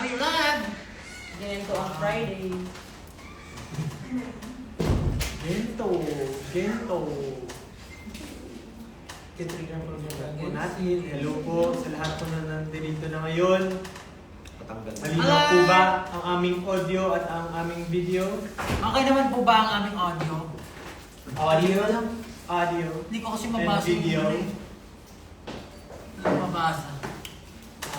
Live! Ganito ang Friday. Gento. Kitrigan po natin. Hello po sa lahat po na nandito na ngayon. Malinaw po ba ang aming audio at ang aming video? Okay naman po ba ang aming audio? Audio lang. Audio. Hindi ko kasi And mabasa video. Hindi ko mabasa.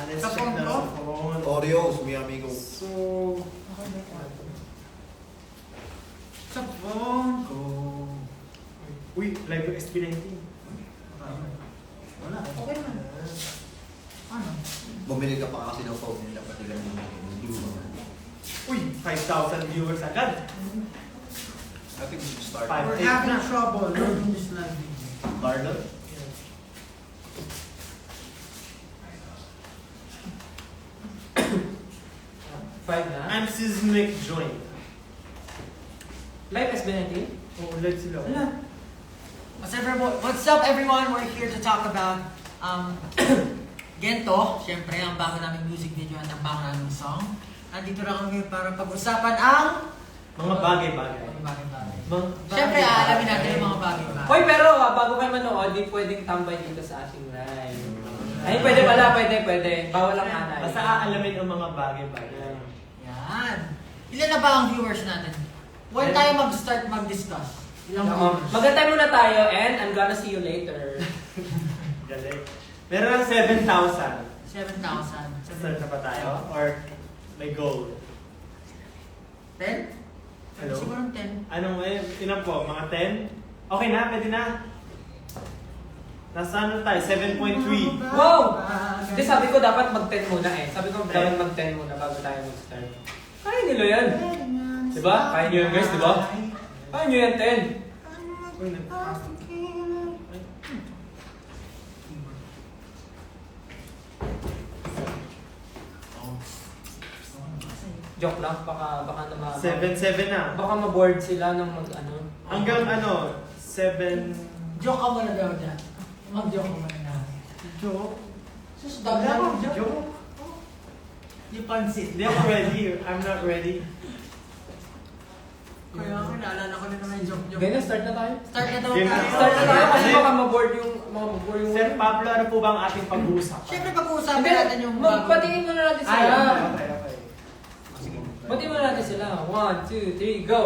Let's Sa check phone na ko? sa phone. Oreos, mi amigo. So, Sa phone ko. uy, live yung SB19. Wala. Okay naman. Ano? Bumili ka pa kasi ng phone nila, pati lang yung review mo. Uy, 5,000 viewers agad. I think we should start. Five. We're having trouble loading this live video. Carlo? Five na? I'm Sismic Joint. Live SB19? Oh, ulit sila. What's up everyone? We're here to talk about Gento. Siyempre, ang bago naming music video at ang bago naming song. Nandito na kami para pag-usapan ang Mga bagay-bagay. bagay-bagay. Mga Siyempre, aalamin natin ang mga bagay-bagay. Hoy, pero bago kayo manood, di pwedeng tambay dito sa ating live. Ay, pwede pala, pwede. Bawal ang anay. Basta aalamin ang mga bagay-bagay. Yan. Ilan na ba ang viewers natin? When tayo mag-start mag-discuss? Ilang viewers? Magantay muna tayo and I'm gonna see you later. Galing. Meron ng 7,000. 7,000. Start na pa tayo? Or may goal? 10? Hello? Siguro 10. Anong, ilan po? Mga 10? Okay na? Pwede na? Nasa ano tayo? 7.3. Wow! Hindi, sabi ko dapat mag-10 muna eh. Sabi ko dapat mag-10 muna bago tayo mag-start. Kaya nila yan. Diba? Kaya nyo yan guys, diba? Kaya nyo yan 10. Uy, nagpapasok. Joke lang, baka naman. 7-7 na. Baka ma-board sila ng mag-ano. Hanggang ano? 7... Joke ka muna daw dyan. Mag-joke ka muna na. Joke? Sus, Wala dami akong joke. joke. Yung pansit. Hindi ako ready. I'm not ready. Kaya ako naalala ko na naman yung joke. Ganyan, start na tayo. Start na daw Game na. tayo. Start na tayo kasi Ano? baka ma-board yung Sir Pablo, ano po ba ang ating pag-uusapan? Siyempre pag-uusapan natin yung Patingin muna natin Ay, sila. okay. Patingin muna natin sila. 1, 2, 3, go!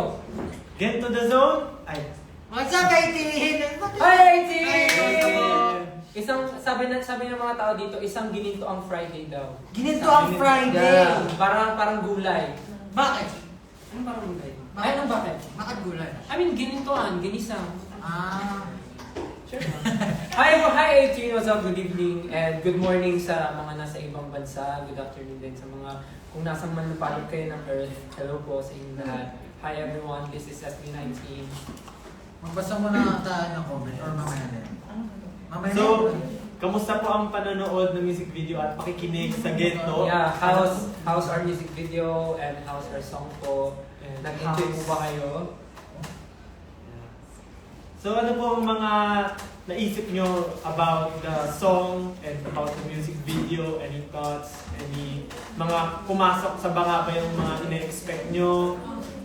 Get to the zone. Ay. What's up, 18? Hi, Hi, team! Isang, sabi ng mga tao dito, isang gininto ang Friday daw. Ginito ang Friday. Yeah, parang gulay. Bakit? Ano parang gulay? Bakit? Ay, anong bakit? Bakit gulay? I mean, ginintoan, ginisang. Ah. Sure. Hi 18, what's up? Good evening and good morning sa mga nasa ibang bansa. Good afternoon din sa mga kung nasa man lupalop kayo ng Earth. Hello po sa inyong lahat. Hi everyone, this is SB19. Magbasa mo na tayo ng comment or mamaya na. Mamaya So, na. kamusta po ang panonood ng music video at pakikinig sa Gento? Yeah, how's our music video and how's our song po? Nag-enjoy mo ba kayo? So, ano po ang mga naisip nyo about the song and about the music video? Any thoughts? Any mga pumasok sa banga ba yung mga ina-expect nyo?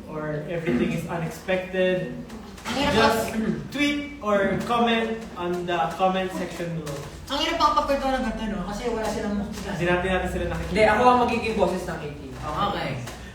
Or everything is unexpected? Ang hirap Just tweet or comment on the comment section below. Ang hirap ang pagkwento ng ganito, no? Kasi wala silang Kasi natin sila nakikita. Hindi, ako ang magiging boses ng 18. Okay.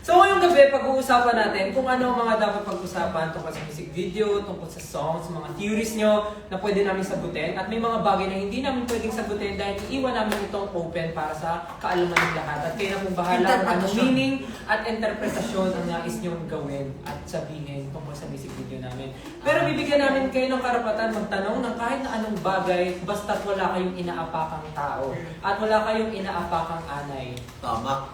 So ngayong gabi, pag-uusapan natin kung ano ang mga dapat pag-usapan tungkol sa music video, tungkol sa songs, mga theories nyo na pwede namin sagutin. At may mga bagay na hindi namin pwedeng sagutin dahil iiwan namin itong open para sa kaalaman ng lahat. At kayo na pong bahala kung anong Interpretasyon. meaning at interpretasyon ang nais nyong gawin at sabihin tungkol sa music video namin. Pero bibigyan namin kayo ng karapatan magtanong ng kahit na anong bagay basta't wala kayong inaapakang tao at wala kayong inaapakang anay. Tama.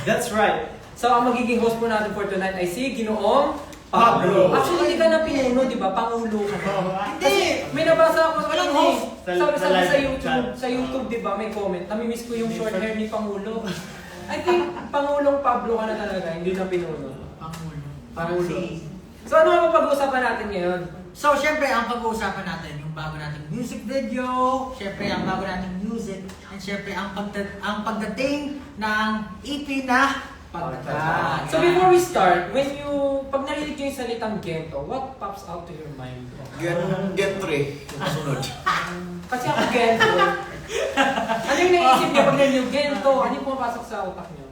That's right. So, ang magiging host po natin for tonight ay si Ginoong Pablo. Actually, hindi ka na pinuno, di ba? Pangulo ka na. Hindi! May nabasa ako sa Walang kanya eh. host. Sabi Sa sa live YouTube, chat. sa YouTube, di ba? May comment. Namimiss ko yung short hair ni Pangulo. I think, Pangulong Pablo ka na talaga, hindi na pinuno. Pangulo. Pangulo. So, ano ang pag-uusapan natin ngayon? So, syempre, ang pag-uusapan natin, yung bago nating music video, syempre ang bago nating music, and syempre ang pagdating ng EP na Pagtag. So before we start, pag narinig nyo yung salitang gento, what pops out to your mind? Gentre, yung kasunod. Kasi ako gento. Ano yung naisip niyo pag narinig yung gento? Ano yung pumapasok sa utak niyo?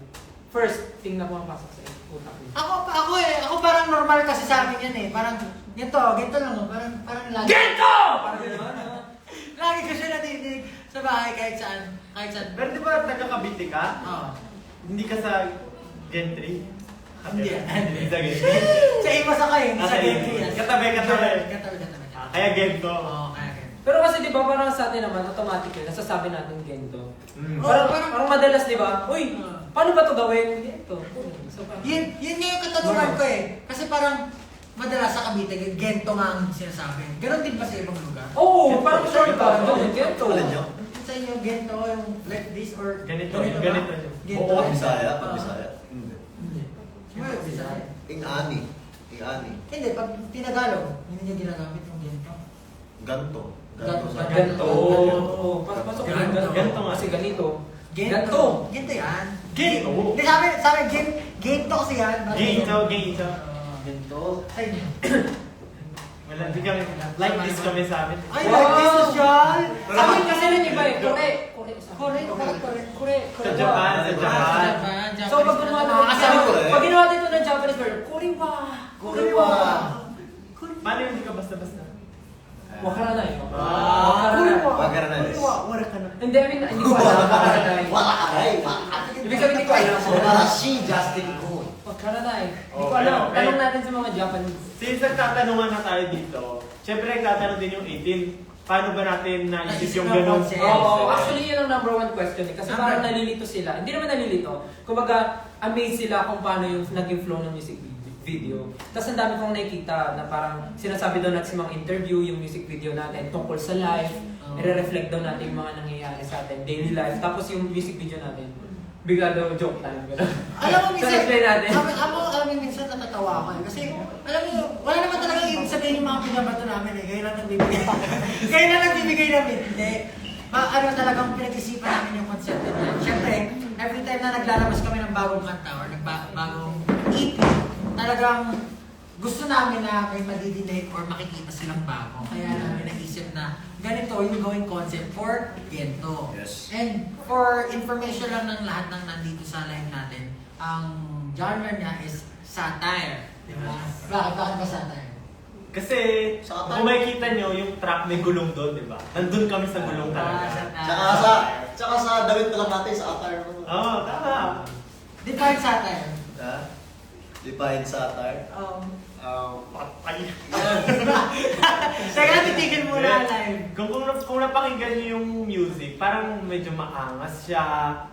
First thing na pumapasok sa utak niyo. Ako parang normal kasi sa amin yan eh. Parang ganito lang, parang lagi. Gento! Parang gano'n, no? Lagi ko siya nadidig sa bahay kahit saan. Pero di ba taga-Cavite ka? Oo. Hindi ka sa Gentry? Hindi. Hindi sa Gentry. Sa iba sa kayo, sa gentry yan. Katabi. Katabi. Kaya Gento. Oo, kaya gento. Pero kasi di ba parang sa atin naman, automatic yun, nasasabi natin gento. Parang madalas di ba, uy, paano ba ito gawin? Gento. So, Yun nga yung katanungan ko eh. Kasi parang madalas sa Cavite, gento nga ang sinasabi. Ganon din ba sa ibang lugar? Oo, parang shortcut. Gento. Alam nyo? Sa inyo, gento, yung like this or Ganito. ba? Ganito. Gento. Oo, Bisaya. Pag Bisaya. Well, Bisaya. Ingani. Hindi, pag tinagalog, hindi niya ginagamit yung gento. Ganto. Ganto. Pasok yung Ganto. ganto nga kasi ganito. Gento yan. Gento. Hindi, sabi, gento kasi yan. Gento. Ganto. Sa inyo. Wala, di kami, like this kami sa amin. Ay, like this social. Sa akin kasi rin iba eh, kore. Sa Japan. So pag gumawa pag ginawa dito ng Japanese version, kuriwa. Paano yung hindi ka basta-basta? Wakaranay. Wakaranay. Wala ka na. Hindi, I mean, hindi ko alam. Wakaranay. Wakaranay. Ibig sabihin, hindi ko alam. Wakaranay. Justin Coon. Wakaranay. Hindi ko Okay, alam. okay. Tanong natin sa mga Japanese. Since nagtatanungan na tayo dito, syempre nagtatanong din yung 18, paano ba natin naisip yung ganun? Oo, actually yun ang number one question eh. Kasi parang nalilito sila. Hindi naman nalilito. Kumbaga, amazed sila kung paano yung naging flow ng music video. Tapos ang dami kong nakikita na parang sinasabi daw natin sa mga interview yung music video natin tungkol sa life. I-reflect daw natin yung mga nangyayari sa atin, daily life. Tapos yung music video natin, bigla daw joke time. Alam mo, So, minsan, explain natin. alam mo, minsan natatawa ako eh. Kasi, alam mo, wala naman talaga ibig sabihin yung mga pinabato namin eh. Kayo lang nagbibigay. Kayo lang nagbibigay namin. Hindi. Ano talagang pinag-isipan namin yung concept na. Siyempre, every time na naglalabas kami ng bagong kanta or bagong EP, talagang gusto namin na may madidinate or makikita silang bago. Kaya namin naisip na ganito yung going concept for Gento. Yes. And for information lang ng lahat ng nandito sa live natin, ang genre niya is satire. Di ba? Bakit ba satire? Kasi, kung makikita nyo yung track may gulong doon, di ba? Nandun kami sa gulong talaga. Tsaka sa damit na lang natin sa attire mo. Oo, tama. Define satire. Ha? Define satire. Patay. Teka, titigil muna live. Kung napakinggan nyo yung music, parang medyo maangas siya.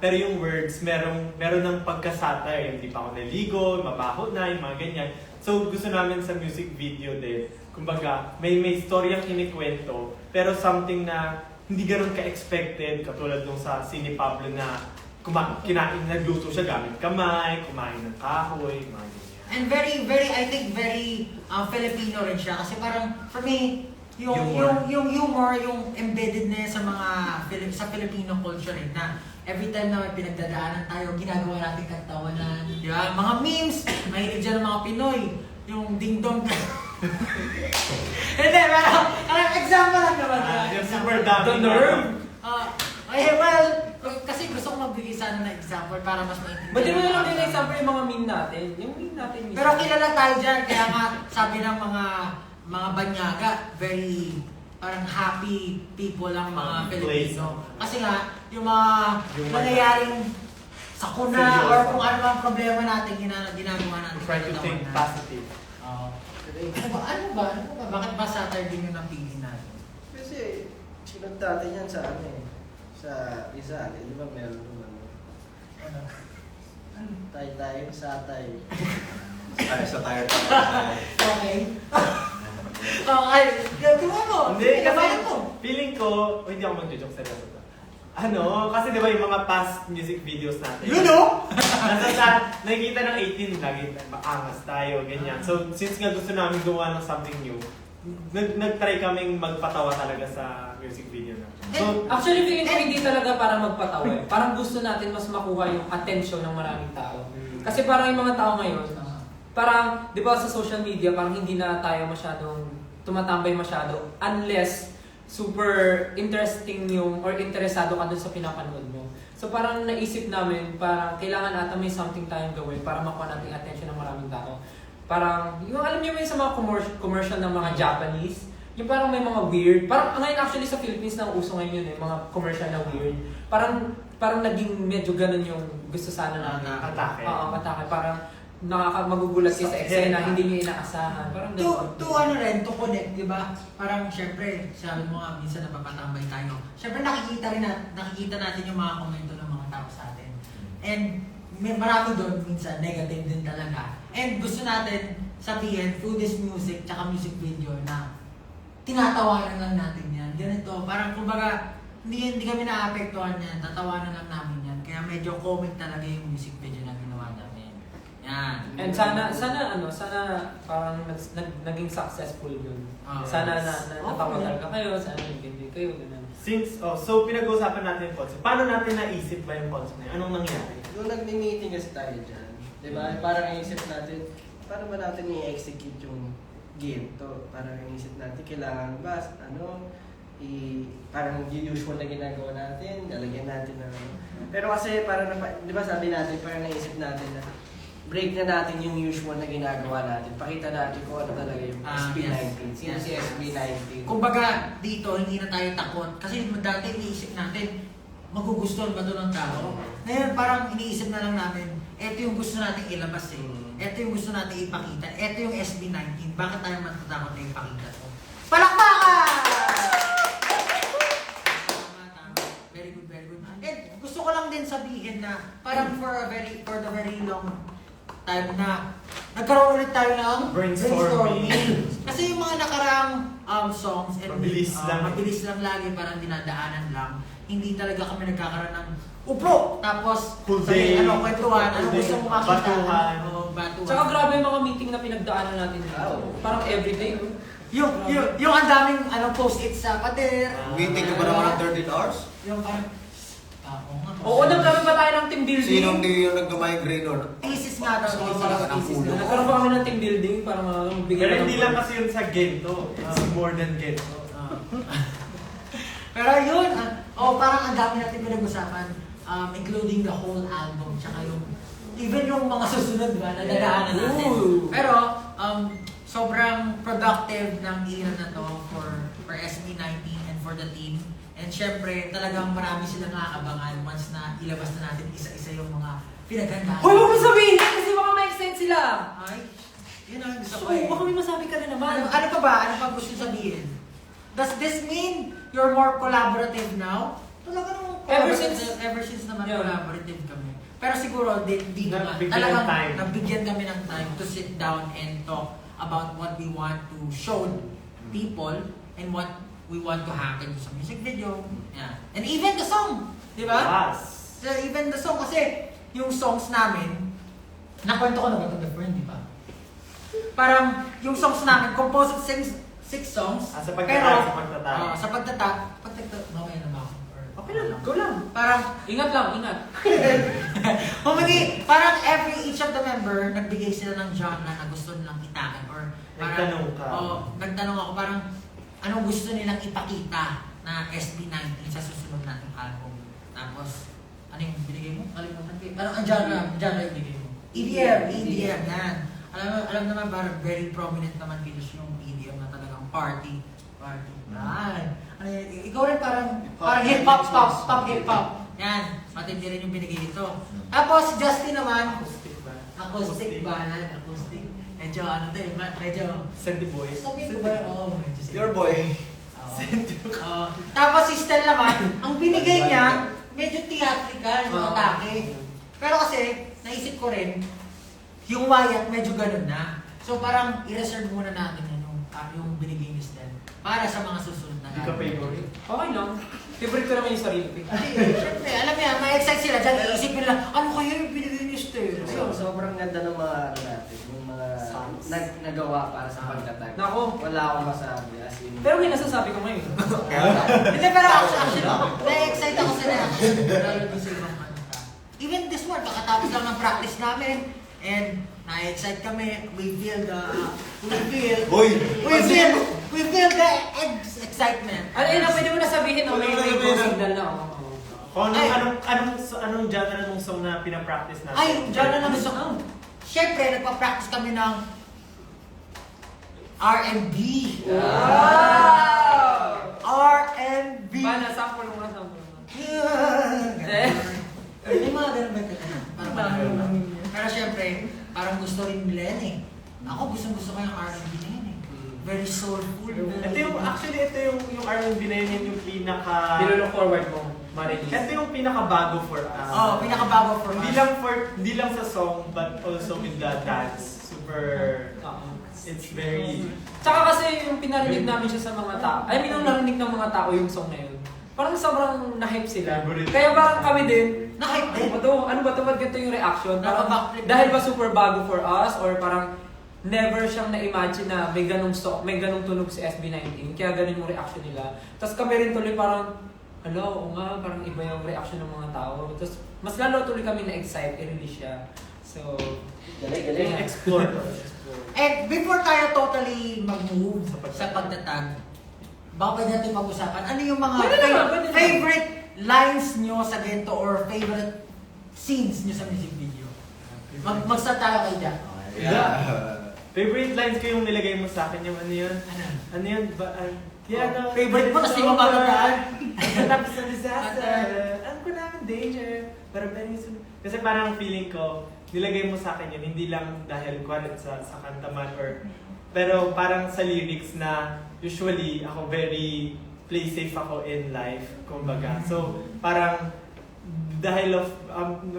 Pero yung words, meron ng pagka-satire. Hindi pa ako naligo, mabaho na, yung mga ganyan. So gusto namin sa music video din, kumbaga, may story ang kinikwento, pero something na hindi ganun ka-expected, katulad nung sa Sini Pablo na nagluto siya gamit kamay, kumain ng kahoy, mga ganyan. And very, I think very Filipino rin siya. Kasi parang, for me, yung humor, yung embeddedness sa mga sa Filipino culture rin na every time na may pinagdadaanan tayo, ginagawa natin kantawanan. Di ba? Mga memes, mahilig dyan ng mga Pinoy. Yung ding-dong. Hindi, pero example lang naman. Yung super dami. The nerve. Well, kasi gusto kong magbigay sana ng example para mas maintindihan. Ba't di mo na lang din example yung mga meme natin? Yung meme natin mismo. Pero kilala tayo dyan, kaya nga sabi ng mga banyaga, very parang happy people ang mga Pilipino. Kasi nga, yung mga nangyayaring sakuna or kung ano ang problema natin, ginagawa natin. Try to think positive. Ano ba? Bakit ba satire din yung napili natin? Kasi, sinag natin yan sa ano eh. Sa Rizal, di ba meron naman? Tay-tay, satay. Ay, satire. Okay. Okay. Tingnan mo. Hindi, kasi Kinabahan mo. feeling ko, hindi ako mag-joke sa lahat. Kasi di ba yung mga past music videos natin? You know? Nakikita ng 18, lagi maangas tayo, ganyan. So, since nga gusto namin gumawa ng something new, nag-try kaming magpatawa talaga sa music video na. So, Actually, feeling ko hindi talaga para magpatawa eh. Parang gusto natin mas makuha yung attention ng maraming tao. Kasi parang yung mga tao ngayon, parang, di ba sa social media, parang hindi na tayo masyadong tumatambay masyado unless super interesting yung or interesado ka dun sa pinapanood mo. So parang naisip namin, parang kailangan ata may something tayong gawin para makuha natin yung attention ng maraming tao. Parang, yung alam niyo may sa mga commercial ng mga Japanese, yung parang may mga weird, parang ngayon actually sa Philippines na uso ngayon yun eh, mga commercial na weird. Parang naging medyo ganun yung gusto sana natin. Atake. Oo, atake. Parang magugulat kayo sa eksena, hindi nyo inaasahan. Parang ganun. To connect, di ba? Parang syempre, sabi mo nga, minsan napapatambay tayo. Syempre nakikita natin yung mga komento ng mga tao sa atin. And may marami doon minsan negative din talaga. And gusto natin sabihin through this music tsaka music video na tinatawanan lang natin yan. Ganito, parang kumbaga hindi kami naapektuhan yan, tatawanan lang namin yan. Kaya medyo comic talaga yung music video na ginawa namin. Yan. And sana parang naging successful yun. Sana natawa talaga kayo, sana nag-enjoy kayo, ganun. So pinag-uusapan natin yung concept. Paano natin naisip ba yung concept na yun? Anong nangyari? Doon nag-meeting kasi tayo dyan. Diba? Parang naisip natin, paano ba natin i-execute yung game to? Parang naisip natin, kailangan ba, parang yung usual na ginagawa natin, lalagyan natin ng Pero kasi parang, di ba sabi natin, parang naisip natin na break na natin yung usual na ginagawa natin. Pakita natin kung ano talaga yung SB19. Sino si SB19? Kumbaga dito, hindi na tayo takot. Kasi dati iniisip natin, magugustuhan ba ito ng tao? Ngayon parang iniisip na lang namin, eto yung gusto natin ilabas eh. Eto yung gusto natin ipakita. Eto yung SB19. Bakit tayo matatakot na ipakita ito? Palakpakan! Tama. Very good, very good. And gusto ko lang din sabihin na parang for the very long time na nagkaroon ulit tayo ng Brainstorming. Kasi yung mga nakaraang songs and mabilis lang lagi, parang dinadaanan lang. Hindi talaga kami nagkakaroon ng upo. Tapos, Full day. Kwentuhan, ano gusto mo makita. Batuhan. Batuhan. Tsaka grabe yung mga meeting na pinagdaanan natin dito. Parang everyday. Yung ang daming post-it sa pader. Meeting ko ba naman ng 13 hours? Yung parang, Oo, nagkaroon ba tayo ng team building? Sinong di yung nag-migraine nun? thesis nga daw. Thesis na. Nagkaroon ba kami ng team building para magbigay Pero hindi lang kasi yun sa game to. It's more than game to. Pero yun, parang ang dami natin pinag-usapan, including the whole album, tsaka even yung mga susunod ba, na dadaanan natin. Pero, sobrang productive ng era na to for SB19 and for the team. And syempre, talagang marami silang nakakabangan once na ilabas na natin isa-isa yung mga pinaghandaan. Hoy, huwag mo sabihin! Kasi baka ma-extend sila! Ay, yun ang gusto So, ko eh. baka may masabi ka na naman. Ano pa ba? Ano pa gusto sabihin? Does this mean you're more collaborative now? Talaga naman Ever ever since naman Yeah. collaborative kami. Pero siguro, di naman. Nabigyan Talagang ng time. nabigyan kami ng time to sit down and talk about what we want to show people and what we want to happen sa music video. Yeah. And even the song. Di ba? Yes. So, even the song. Kasi yung songs namin, nakwento ko na ba ito before, di ba? Parang yung songs namin, composed of six songs. Sa pagtatap. Sa pagtatap, mamaya na ba ako? Okay lang, go lang. Parang, Ingat lang, ingat. parang each of the member, nagbigay sila ng genre na gusto nilang itakan. Or parang, Nagtanong ka. nagtanong ako, parang, anong gusto nilang ipakita na SB19 sa susunod nating album. Tapos, ano yung binigay mo? Kalimutan ko. Parang ang genre yung binigay mo. EDM, yan. Alam naman, parang very prominent naman kilos yung EDM na talagang party. Yan. Ano yun? Ikaw rin parang hip-hop, pop hip-hop. Yan. Matindi rin yung binigay ito. Tapos, Justin naman, acoustic ballad, acoustic. Medyo medyo Sandy Boys. sabi ko ba? Medyo Your boy. Tapos si Stel naman, ang binigay niya, medyo theatrical, yung atake. Pero kasi, naisip ko rin, yung Wyatt medyo ganun na. So parang i-reserve muna natin yung binigay ni Stel para sa mga susunod na Hindi ka favorite? Okay lang. Favorite ko naman yung sarili ko. Siyempre, alam mo yan, ma-excite sila dyan, iisipin nila, ano kaya yung binigay ni Stel? sobrang ganda ng mga ano natin, yung mga Songs. nagawa para sa pagtatag. Nako. Wala akong masabi. As in, Pero may nasasabi ko ngayon. Hindi, pero actually, na-excite ako sa reaction. Lalo dun sa ibang ano ka. Even this one, kakatapos lang ng practice namin. And na-excite kami. We feel the excitement. Ano yun, pwede mo na sabihin na may go signal na ako. Kung Ay. anong genre ng song na pinapractice natin? Ay, dyan na naman sa... Siyempre, nagpa-practice kami ng R&B. R&B. Ba, sample mo na. May mga ganun ba ito? Pero siyempre, parang gusto rin nila yan eh. Ako gusto ko yung R&B na yan eh. Very soulful. Ito yung R&B na yun yung pinaka... Nilook forward mo, ma-release. Ito yung pinakabago for us. Oh, pinakabago for us. Hindi lang sa song, but also with the dance. Super... It's very... Tsaka kasi yung pinarinig namin siya sa mga tao, I mean, yung narinig ng mga tao yung song na yun. Parang sobrang na-hype sila. Favorite. Kaya parang kami din, Na-hype din. ano ba ito? Ba't ganito yung reaction? Parang, Naka-backflip. dahil ba super bago for us? Or parang never siyang na-imagine na may ganung tunog si SB19. Kaya ganun yung reaction nila. Tapos kami rin tuloy parang, oo nga, parang iba yung reaction ng mga tao. Tapos mas lalo tuloy kami na-excite, i-release siya. So, galing. Explore. And before tayo totally mag-move sa pagtatag, baka pwede natin pag-usapan, ano yung mga Pwede naman. favorite lines nyo sa Gento or favorite scenes nyo sa music video? Mag-start tayo kayo dyan. Favorite lines ko yung nilagay mo sa akin, yung ano yun? Ano yun? Favorite mo, tas di mo matandaan. Tapos sa disaster. Alam ko namin danger. Pero kasi parang feeling ko, nilagay mo sa akin yun, hindi lang dahil kwalit sa kanta man or... Pero parang sa lyrics na usually ako very play safe ako in life, kumbaga. So parang dahil of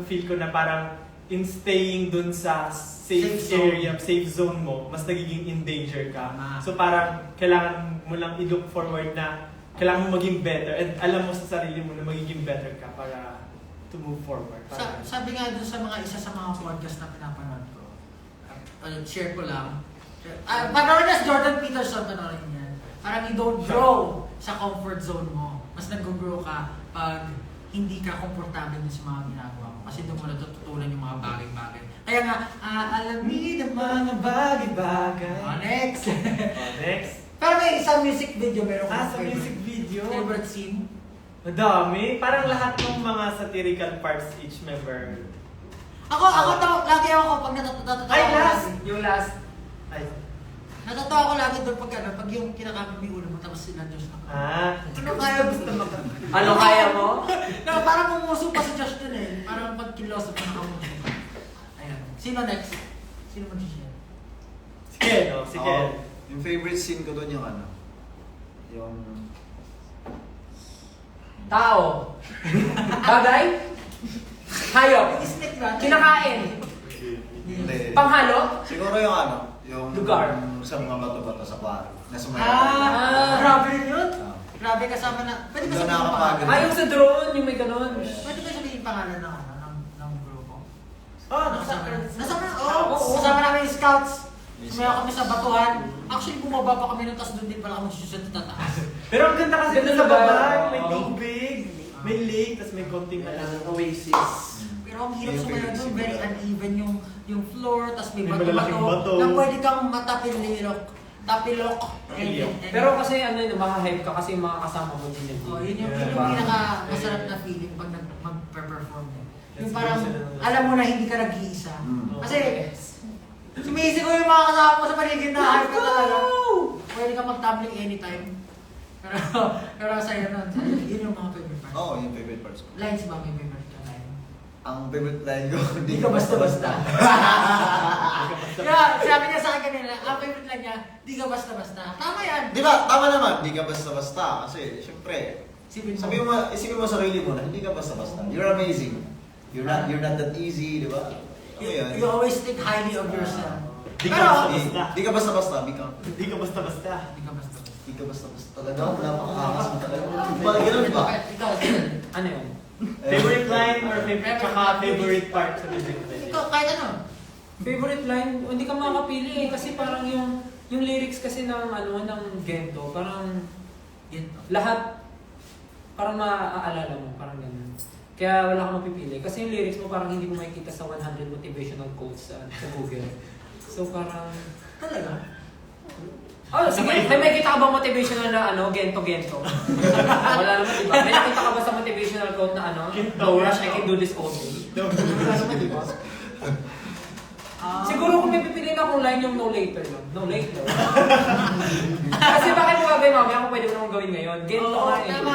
feel ko na parang in staying dun sa safe area, safe zone mo, mas nagiging in danger ka. So parang kailangan mo lang i-look forward na kailangan mo maging better and alam mo sa sarili mo na magiging better ka para to move forward. Sabi nga dun sa isa sa mga podcast na pinapanood ko, share ko lang. Panood na si Jordan Peterson, panoorin yan. Parang you don't grow sa comfort zone mo. Mas nag-grow ka pag hindi ka komportable sa mga ginagawa mo. Kasi doon mo natututunan yung mga bagay-bagay. Kaya nga, alamin ang mga bagay-bagay. Next! Next. Pero may isang music video, meron ko Sa music video. favorite scene. Madami. Parang lahat ng mga satirical parts each member. Lagi ako pag natatawa Ay, ko last! lagi. Yung last. Ay. Natatawa ko lagi doon pag yung kinakapit mo yung ulo mo tapos sila Diyos na. Ano kaya gusto mo? ano kaya mo? No, parang umuso pa si Josh dun eh. Parang pag kinlosop pa nakamuso. Ayan. Sino next? Sino mag-share? Sige, no? Sige. Yung favorite scene ko doon yung ano, yung... Tao. Bagay? Hayop. Snake ba? Kinakain. Hindi. Panghalo? Siguro yung ano, yung... Lugar. Sa mga bato-bato sa kwarto. Nasa may... Grabe rin yun. Ah. Grabe kasama na. Pwede ba Doon sabihin yung nakakapagod. pangalan? Yung sa drone, yung may ganun. Pwede ba sabihin yung pangalan ng grupo? Nasama Kasama namin yung scouts. Sumaya kami sa batuhan. Actually, bumaba pa kami nun, tapos doon din pala kami susunod na tataas. Pero ang ganda kasi Ganda dun sa lugar. baba, may Oo. tubig, may lake, tapos may konting Oasis. Pero ang hirap sumayaw doon, very uneven yung floor, tapos may May malalaking bato-bato. bato. Na pwede kang tapilok. Pero kasi ano yun, makahype ka kasi yung mga kasama mo din. Oh, yun yung Yeah. pinaka masarap na feeling pag mag-perform mo. Yung Let's parang, go sila. alam mo na hindi ka nag-iisa. Mm. Kasi, sumisip ko yung mga kasama mo sa paligid na hype ka talaga. Pwede ka mag-tumbling anytime. Pero sa'yo nun, yun yung mga favorite parts. Oo, yung favorite parts ko. Lines ba may favorite ka line? Ang favorite line ko, Hindi ka basta-basta. Yeah, sabi niya sa akin kanina, ang favorite line niya, di ka basta-basta. Tama yan. Di ba? Tama naman, di ka basta-basta. Kasi, syempre, isipin mo sarili mo na hindi ka basta-basta. You're amazing. You're not that easy, di ba? Ano yun? You always think highly of yourself. Di ka Pero, basta-basta. Di ka basta-basta, become. Hindi ka basta-basta. di ka basta-basta. Di ka basta-basta. Talaga, wala pang angas mo talaga. Ba, ganun ba? Ikaw, Ano yun? Favorite line or favorite part sa music video? Ikaw, kahit ano. Favorite line, hindi ka makakapili eh, kasi parang yung lyrics kasi ng ng Gento, parang lahat parang maaalala mo, parang ganun. Kaya wala kang mapipili kasi yung lyrics mo parang hindi mo makikita sa 100 motivational quotes sa Google. So parang Talaga? oh, sige, may makikita ka ba motivational na Gento? Wala naman, di ba? May nakita ka ba sa motivational quote na no rush, I can do this all day? Wala naman, di ba? Siguro kung may pipiliin akong line yung no later lang. No later. Kasi bakit mo gagawin mamaya kung pwede mo naman gawin ngayon? Gento Oo, nga eh. tama.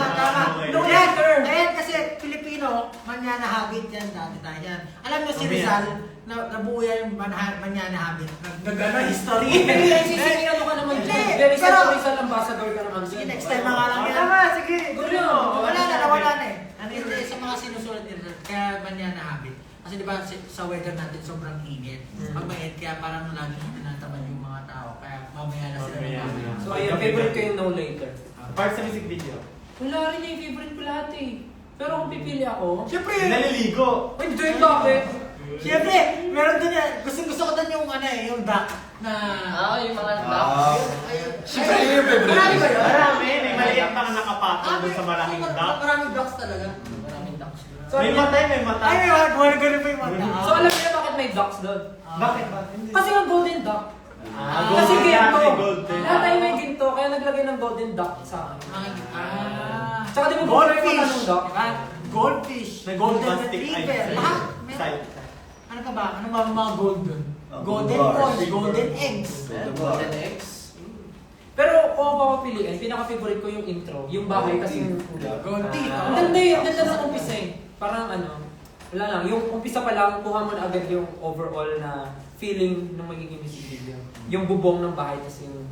No later! Ayan, kasi Pilipino, manyana habit yan, dati tayo yan. Alam mo si Rizal, nabuo yan yung manyana habit. Nagano history. Hindi, sisingin ka naman dyan. Very sad ambassador ka naman. Sige, next time mga lang yan. Tama, sige. Gulo. Wala na eh. Hindi, sa mga sinusulat nila, kaya manyana habit. Kasi di ba sa weather natin sobrang init. Pag mainit, kaya parang laging tinatamad yung mga tao. Kaya mamaya na sila. So ayun, favorite ko yung no later. Part sa music video? Wala rin yung favorite ko lahat eh. Pero kung pipili ako, Siyempre, Naliligo. hindi, bakit? siyempre, meron din yan. Gusto ko din yung yung duck na... Yung mga Siyempre, yun yung favorite. Marami ba yun? Marami. May maliit pang nakapatong doon sa malaking duck. Maraming ducks talaga. maraming ducks. So, May mata, may mata. Ay, may mga ganun pa yung mata. So alam niyo bakit may ducks doon? Bakit ba? Kasi yung golden duck. Kasi golden ginto. duck, golden. Lahat tayo may ginto, kaya naglagay ng golden duck sa akin. Tsaka di mo Goldfish. prefer yung duck? Goldfish. May Golden plastic retriever. eye. Lahat. Side. Ano pa ba? Ano mga golden? Golden bars. balls, golden eggs. Golden eggs. Pero kung ako papapiliin, pinaka-favorite ko yung intro. Yung bahay kasi yung Goldie. Ang ganda yun, ganda sa umpisa eh. Parang wala lang. Yung umpisa pa lang, kuha mo na agad yung overall na feeling ng magiging music video. Yung bubong ng bahay, kasi yung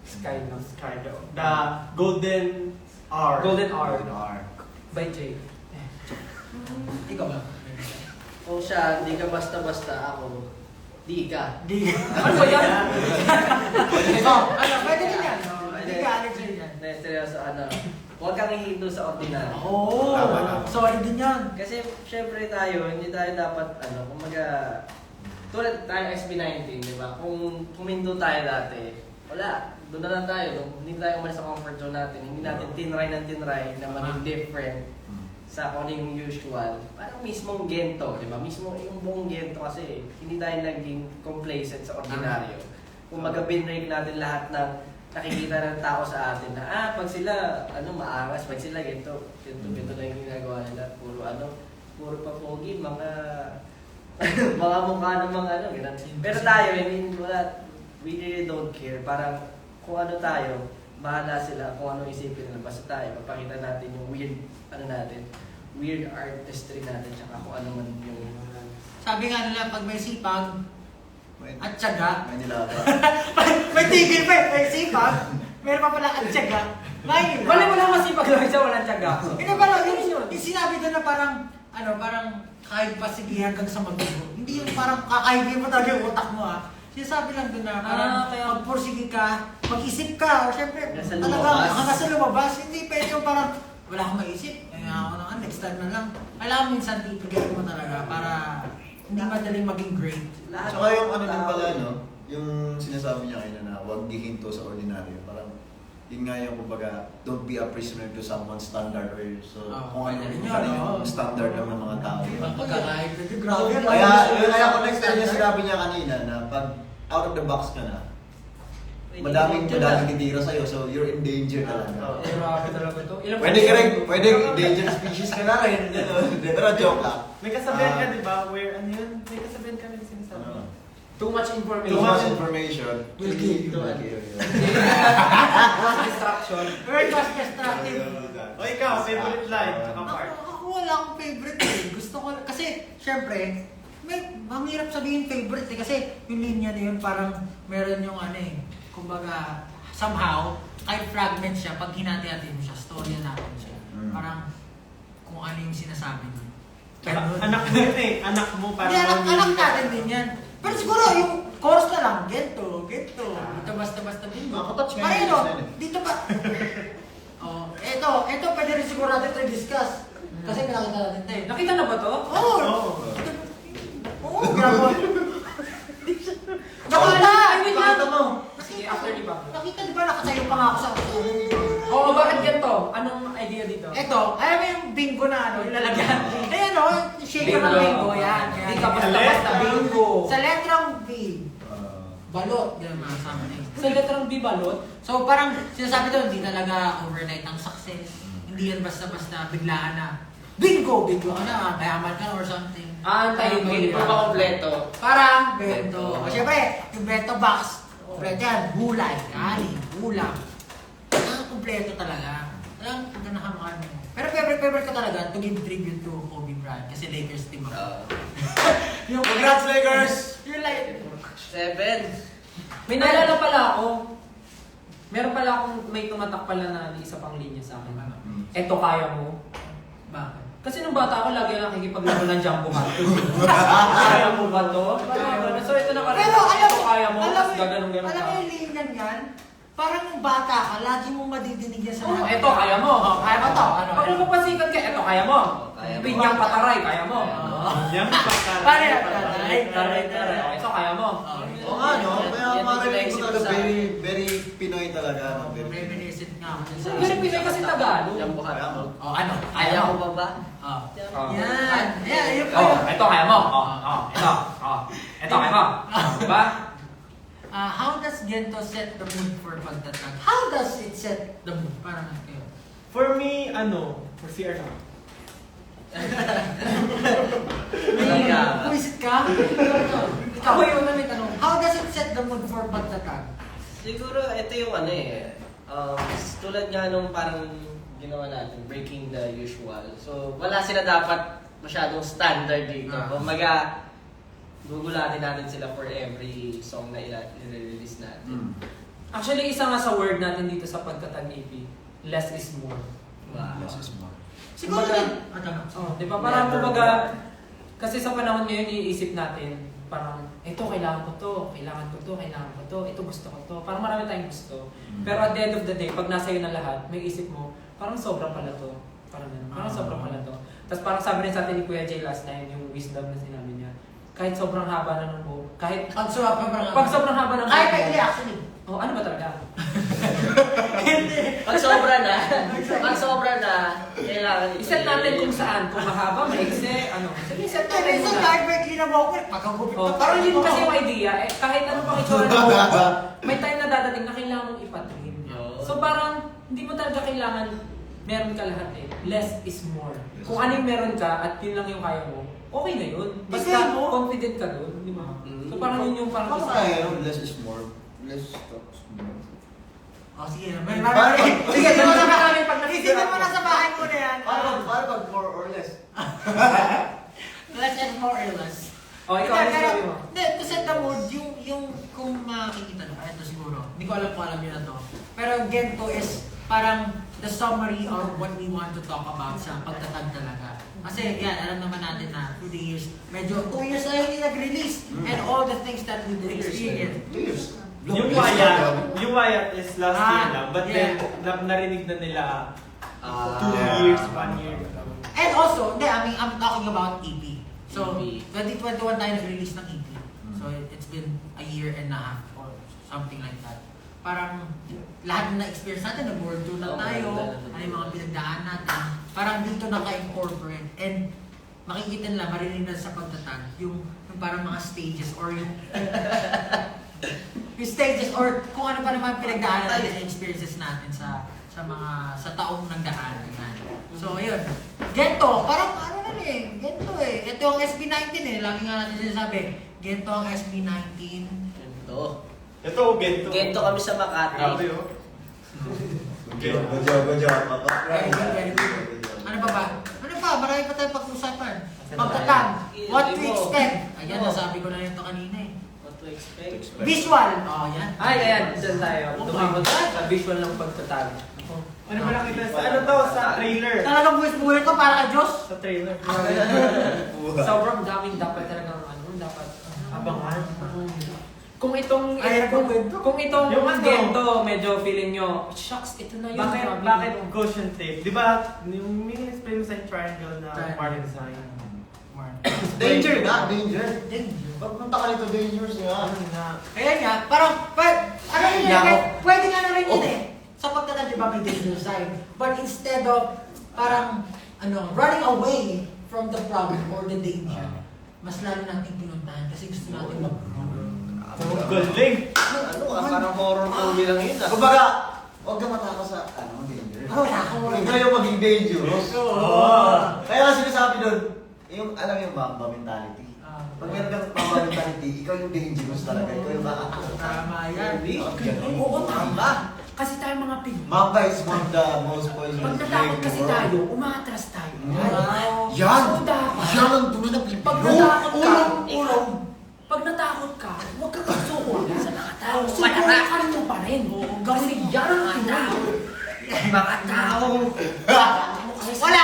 sky ng Kind of. The Golden R. Golden R R. by Jay. Ikaw ba? Kung siya, di ka basta-basta ako, di ka. Di. Ano ba yan? Pwede din yan. Di ka, Alex rin yan. Seryoso, huwag kang hihinto sa ordinary. Oo. Tama. Sorry din yan. Kasi syempre tayo, hindi tayo dapat, kumaga, tulad tayo SB19, di ba? Kung huminto tayo dati, wala. Doon na lang tayo. Hindi tayo umalis sa comfort zone natin. Hindi natin tinry na maging different sa kung ano yung usual. Parang mismong Gento, di ba? Mismo yung buong Gento kasi hindi tayo naging complacent sa ordinaryo. Kung binrake natin lahat ng nakikita ng tao sa atin na pag sila maangas, pag sila ganito lang yung ginagawa nila, puro pa pogi, mga mga mukha ng mga ganun. Pero tayo, we really don't care. Parang kung ano tayo, bahala sila kung ano isipin nila. Basta tayo, papakita natin yung weird artistry natin, tsaka kung ano man yung Sabi nga nila, pag may sipag at tiyaga, May nilaga. may tigil pa may sipag, meron pa pala at tiyaga, may nila. Wala masipag lang siya, walang tiyaga. Ito parang, yung sinabi doon na parang, parang kahit pasigihan ka sa magbubo. Hindi yung parang kakaibin mo talaga yung utak mo Sinasabi lang doon na parang kaya- magpursige ka, mag-isip ka, o syempre, Hanggang sa talagang lumabas. hanggang sa lumabas, hindi pwede yung parang, wala akong maisip, ako na next time na lang. Alam mo minsan, ipigay mo talaga para hindi madaling maging great. lahat. Tsaka yung din pala, yung sinasabi niya kanina na huwag gihinto sa ordinaryo. Parang, yun nga yung kumbaga, don't be a prisoner to someone's standard or so kung ano yun, yung standard ng mga tao. Pagkakaib, grabe. Kaya connect na yung sinabi niya kanina na pag out of the box ka na, madaming titira sa'yo, so you're in danger talaga. Grabe talaga to. Pwede endangered species ka na rin. Pero joke lang. May kasabihan ka, di ba? Where, ano yun? May kasabihan ka rin sinasabi. Too much Too information. much information Will kill you. Distraction. Very fast destructive. O ikaw, favorite line, tsaka part. Ako wala akong favorite Gusto ko, kasi syempre, ang hirap sabihin favorite kasi yung linya na yun parang meron yung kumbaga, somehow, kahit fragment siya, pag hinati-hati mo siya, storya natin siya. Parang kung ano yung sinasabi mo. Anak mo yun eh. Anak mo para Hindi, anak natin din yan. Pero siguro yung chorus na lang, gento. Dito basta-basta din. Makatouch nga Parang yung yun, design eh. dito pa. Ito pwede rin siguro natin ito i-discuss. Kasi pinakita natin tayo. Nakita na ba to? Oo! Oo. Oo, grabe. Nakala! Wait lang. Sige, after di ba? Nakita di ba nakasayo pa nga ako sa Oo, bakit ganito? Anong idea dito? Eto, alam mo yung bingo na ano, ilalagyan. Ayan o, shaker ng Bingo. bingo, yan. Hindi ka basta-basta bingo. Sa letrang B, balot, yan ang masama na yun. Sa letrang B balot? So parang sinasabi doon, hindi talaga overnight ang success. Hindi yan basta-basta biglaan na. Bingo! Bingo ka na, mayaman ka or something. Tayo Hindi pa kompleto. Parang bento. O syempre, yung bento box, kompleto yan, gulay, kanin, ulam. Kompleto talaga. Walang ganahan mo. Pero favorite ko talaga to give tribute to Kobe Bryant kasi Lakers team ako. Yung Congrats, Lakers! Yung like, 7. May naalala pala ako. Meron pala akong may tumatak pala na isa pang linya sa akin. Eto kaya mo. bakit? Kasi nung bata ako, lagi nakikipaglaro ng Jumbo Hot. Kaya mo ba to? So ito na Pero alam mo, kaya mo, alam tapos mo, gaganong-ganon alam mo ka. yung linyan yan? Parang nung bata ka, lagi mong madidinig yan sa Oo, lahat. eto kaya mo. Kaya mo to. Ano? Pag napapasikat ka, eto kaya mo. Kaya mo. Pinyang pataray, kaya mo. Yung pagkaray. Paano yan? Taray. Ito kaya mo. Oo nga, no? Kaya Yan din marinig sila ko talaga isip sa- very Pinoy talaga. No? Very Reminiscent nga ako dun sa... Pero Pinoy kasi Tagalog. Yan buka. Oh, ano? Kaya mo ba ba? Oh. Oh. Yan. Yan, yun pa Oh, yun. ito kaya mo. Ito. Ito kaya mo. Diba? How does Gento set the mood for pagtatag? How does it set the mood? Parang kayo. For me, for CR na. Puisit ka? Ikaw, Ako yun na may tanong. how does it set the mood for pagtatag? Siguro ito yung tulad nga nung parang ginawa natin, breaking the usual. So wala sila dapat masyadong standard dito. Kumbaga, gugulatin natin sila for every song na i-release natin. Actually, isa nga sa word natin dito sa pagtatag EP, less is more. Wow. Less is more. Siguro Kumbaga- din. Oh, di ba? Parang kumbaga, kasi sa panahon ngayon, iisip natin, parang, ito, kailangan ko to, kailangan ko to, kailangan ko to, ito gusto ko to. Parang marami tayong gusto. Pero at the end of the day, pag nasa iyo na lahat, may isip mo, parang sobra pala to. Parang ganun. Parang sobra pala to. Tapos parang sabi rin sa atin ni Kuya Jay last time, yung wisdom na sinabi niya, kahit sobrang haba na ng buhok, kahit Pag sobrang haba ng Ay, buhok, hindi actually. oh, ano ba talaga? Pag sobra na, kailangan ito. Iset natin kung saan, kung mahaba, maigse, ano. Sige, set natin Minsan muna. kahit may clean na mo ako, pagkagupit Oh, ka. parang yun kasi yung idea, kahit anong pang itsura ng buhok mo, may time na dadating na kailangan mong ipatrim. So parang, hindi mo talaga kailangan meron ka lahat eh. Less is more. Kung ano yung meron ka at yun lang yung kaya mo, okay na yun. Basta Kasi mo- confident ka doon, di ba? So parang yun yung parang Paano isa. kaya yun? Less is more. Less talks more. Oh, sige na. Sige, doon sa namin pag Isipin mo na sa bahay mo na yan. Paano pag more or less? Less and more or less. Oh, ikaw, ano sinabi mo? Hindi, to set the mood, yung kung makikita nyo, ito siguro, hindi ko alam kung alam nyo na to. Pero Gento is parang the summary of what we want to talk about sa pagtatag talaga. Kasi yan, alam naman natin na through the years, medyo 2 years na hindi nag-release and all the things that we did experience. Years. Yung Wyatt is last year lang, but yeah. then narinig na nila 2 yeah. years, 1 year. And also, hindi, I mean, I'm talking about EP. So, EP. 2021 tayo nag-release ng EP. So, it's been a year and a half or something like that. Parang lahat na experience natin, nag-world tour na tayo, ano yung mga pinagdaan natin, parang dito naka-incorporate. And makikita nila, marinig na sa pagtatag, yung parang mga stages or yung stages or kung ano pa naman pinagdaan natin, experiences natin sa taong nagdaan. So, ayun. Gento, parang ano na eh, Gento eh. Ito ang SB19 eh, lagi nga natin sinasabi. Gento ang SB19. Ito, Gento. Gento kami sa Grabe Makati. oh. Good job, Papa. Very good, very good. Ano pa ba? Ano pa? Marami pa tayong pag-usapan. Pagtatag. What to expect? Ayan, nasabi ko na ito kanina eh. What to expect? Visual. Oh, yan. Ay, ayan, dyan tayo. Oh my Dumabot God. sa visual ng pagtatag. Ano ba nakita sa ano to? Sa trailer. Talagang buwis-buhay ko para kay Diyos. Sa trailer. Sobrang daming dapat talagang dapat Abangan. Kung itong Ay, kung itong Yung ano? gento, medyo feeling nyo, shucks, ito na yun. grabe Bakit yun." Gaussian tape? Di ba, yung explain mo sa triangle na Triangle. Martin sign? Danger nga, danger. Danger. Pagpunta ka nito, dangerous nga. Ano na? Kaya nga, parang, ano yun Nako. eh, pwede nga na rin yun Oh. eh. Sa pagtatag, di ba, may danger sign. But instead of, parang, running away from the problem or the danger, mas lalo natin pinuntahan kasi gusto natin mag-grow. Ang galing! Ano ka, parang horror movie lang yun ah. Kumbaga, huwag ka matakot sa, danger. Wala ko. Ikaw yung maging dangerous. Oo. Kaya nga sinasabi doon, yung, alam yung Mamba mentality. Pag meron kang Mamba mentality, ikaw yung dangerous talaga. Ikaw yung makakatakot. Tama yan. Oo, tama. Kasi tayo mga Pinoy. Mamba is one of the most poisonous Pag natakot kasi tayo, umaatras tayo. Wow. Yan! So, dapat, Yan ang tunay na Pilipino! pag natakot ka, Ulong. pag natakot ka, huwag ka kasuko sa mga tao. Panatakan mo pa rin. Kasi yan ang Pinoy. Mga tao. Wala.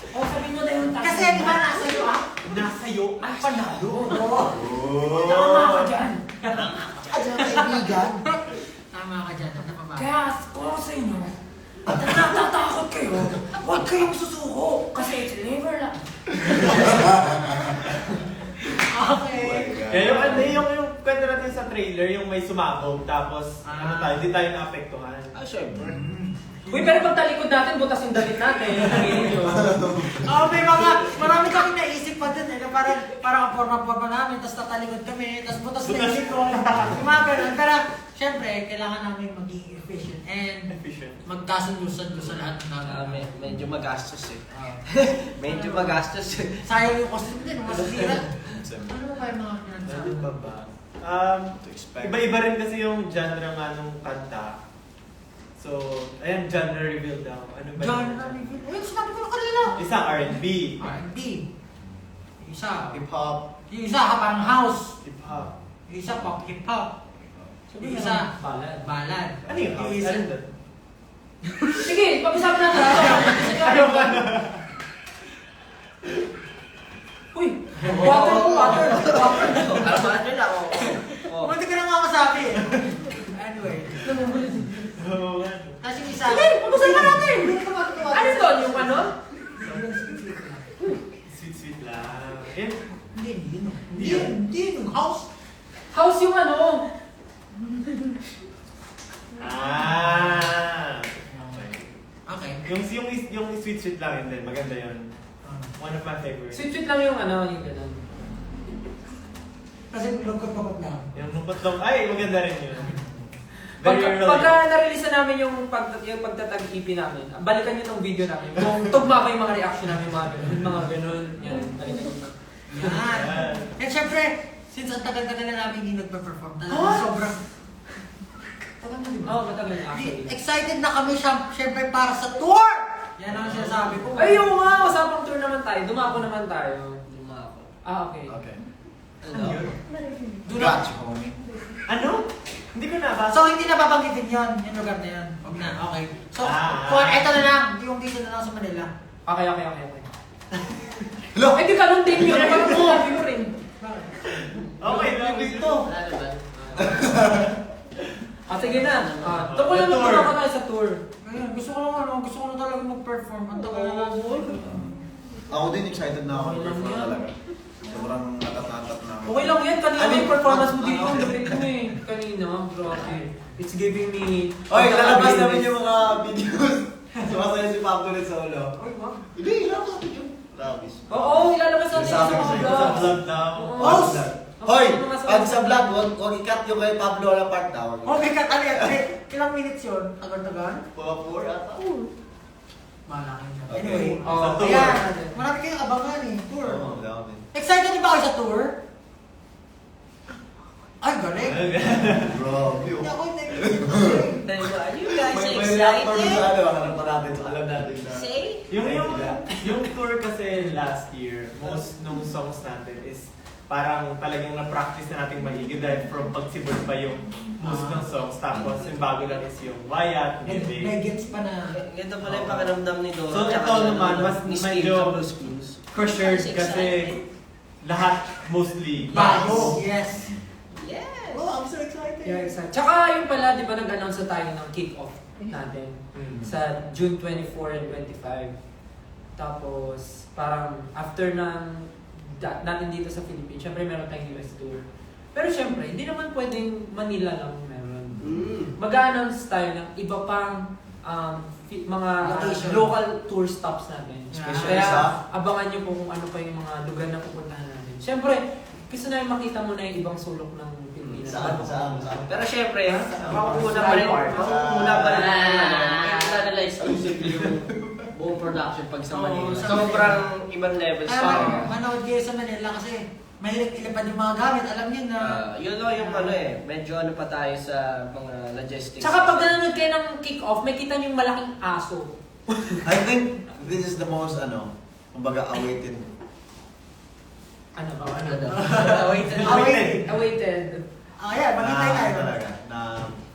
O, sabihin mo na yung tao. Kasi di ba nasa iyo ah? Nasa iyo ang panalo. Oo. Tama ka dyan. Adyan kaibigan. Tama ka dyan. Ano pa ba? Kaya, kung ako sa inyo, at natatakot kayo, huwag kayong susuko. Kasi it's never lang. Okay. Kaya yung kwento natin sa trailer, yung may sumabog, tapos hindi tayo naapektuhan. Syempre. Uy, pero pag talikod natin, butas yung dalit natin. Nangingin nyo. May marami kami naisip pa dun eh. Na parang ang forma namin, tapos tatalikod kami, tapos butas na isip ko. Yung mga ganun. Pero, syempre, kailangan namin maging efficient and Efficient. magkasundo-sundo sa lahat ng gagawin. Medyo magastos eh. Medyo magastos eh. Sayang yung costume din, masasira. Ano ba yung mga Ano pinagsabi? pa ba? To expect. Iba-iba rin kasi yung genre nga nung kanta. So, ayan, genre reveal daw. Ano ba John, yun? ayun, sinabi ko na kanina. Isang R&B. R&B. Yung isa, Hip-hop. yung isa parang house. Hip-hop. Yung isa pop hip-hop. Yung isa, ballad. Ano yung house? Yung isa, Ano doon? Sige, pag-usapan natin. Ano ba? Uy, water. Ano lang ako. Hindi ka na nga masabi eh. Anyway. Oo, ano? Tapos yung isa, Sige, pag-usapan natin. Hindi ka matutuwa. Ano doon? Yung ano? Sweet lang. Eh, Hindi yung house. House yung ano? Okay. Okay. Yung sweet lang yun din. Maganda yun. One of my favorites. Sweet lang yung ano, yung gano'n. Kasi lungkot-pagod lang. Yung rumpot lang. Ay, maganda rin yun. Very early. Pagka na-release na namin yung pagtatag-EP namin, balikan nyo ng video namin. Kung tugma ko yung mga reaction namin, mga ganun. Yan, balikan nyo. Yan. And syempre, since ang tagal-tagal na namin hindi nagpa-perform, talagang sobrang... Tagal na, di ba? Oo, matagal na actually. Excited na kami syempre para sa tour! Yan ang sinasabi ko. Ay, oo nga! Usapang tour naman tayo. Dumako naman tayo. Luma ako. Okay. Okay. Ano yun? Gotcha, homie. Ano? Hindi ko nabasa. So, hindi na babanggitin yun, yung lugar na yun. Huwag na, okay. So, kung eto na lang, yung dito na lang sa Manila. Okay. Hello? Eh, di ka nung din yun. Parang sinabi mo rin. Okay, lang dito. Ano ba? Sige na. Tungkol naman Tour. tulungan tayo sa tour. Ayun, gusto ko na talaga mag-perform. Ang tagal na lang. Ako din excited na ako Okay lang perform yan. talaga. Sobrang natat na ako. Okay lang yan. Kanina Ano yung performance mo ano- dito. ano- Ang galing mo eh. Kanina. Grabe. It's giving me... Oy, lalabas namin yung mga videos. Sumasaya si Pablo ulit sa ulo. Ay, wow. Hindi, lalabas natin yun. Labis. Oo, ilalabas natin Sabi sa ko mga sa'yo, Sa vlogs. vlog daw. Oo. Host! Hoy! Mga Pag sa vlog, huwag i-cut yung kay Pablo walang part na. Okay, katalit. Ilang minutes yun? Tagal-tagal? 4 ata. Malaki na. Okay. Anyway. Oh, Sa tour. Ayan. Marami kayong abangan eh. Tour. Oo, dami. Excited din ba kayo sa tour? Ay, galing. Grabe. Hindi oh. ako hindi. Are you guys May reactor sa excited? ano, hanap pa natin. So, alam natin na. Say? Yung tour kasi last year, most nung songs natin is parang talagang na-practice na nating maigi dahil from pagsibol pa yung most ng songs. Tapos yung bago lang is yung Wyatt, May Bibig. gets pa na. Ganito pala yung pakiramdam ni Dora. So, ito naman, mas medyo schools. pressured kasi lahat mostly Bago. Yes. Yes! Oh, I'm so excited. Yeah, exactly. Tsaka yung pala, di ba nag-announce na tayo ng kick-off natin sa June 24 and 25. Tapos, parang after natin dito sa Philippines, syempre meron tayong US tour. Pero syempre, hindi naman pwedeng Manila lang meron. Mag-announce tayo ng iba pang mga Location. local tour stops natin. Especially Kaya abangan nyo kung ano pa yung mga lugar na pupuntahan natin. Syempre, gusto na yung makita mo na yung ibang sulok ng Pilipinas. Saan? Pero syempre, makukuha pa rin. Makukuha pa rin. Kaya wala nila exclusively yung buong production pag sa Manila. Oo, sa Sobrang ibang levels Kaya pa. manood kayo sa Manila kasi mahilig ilipad yung mga gamit. Alam niyo na. Yun o yung ano medyo ano pa tayo sa mga logistics. Tsaka pag nanonood kayo ng kick-off, may kita nyo yung malaking aso. I think this is the most, kumbaga, awaited. Ano ba? Wait. Awaited. Ayan, maghintay tayo. Talaga, na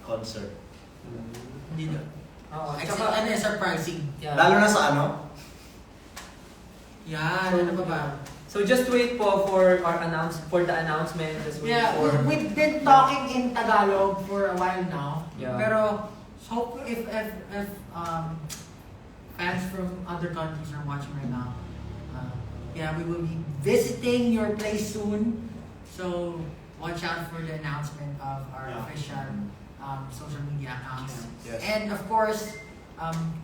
concert. Hindi na. Oo. Tsaka ano yung surprising. Yeah. Lalo na sa Yan, ano pa ba? So just wait po for the announcement. Just wait Yeah, for... we've been talking in Tagalog for a while now. Yeah. Pero so if fans from other countries are watching right now, yeah, we will be visiting your place soon. So watch out for the announcement of our official social media accounts. Yes. And of course,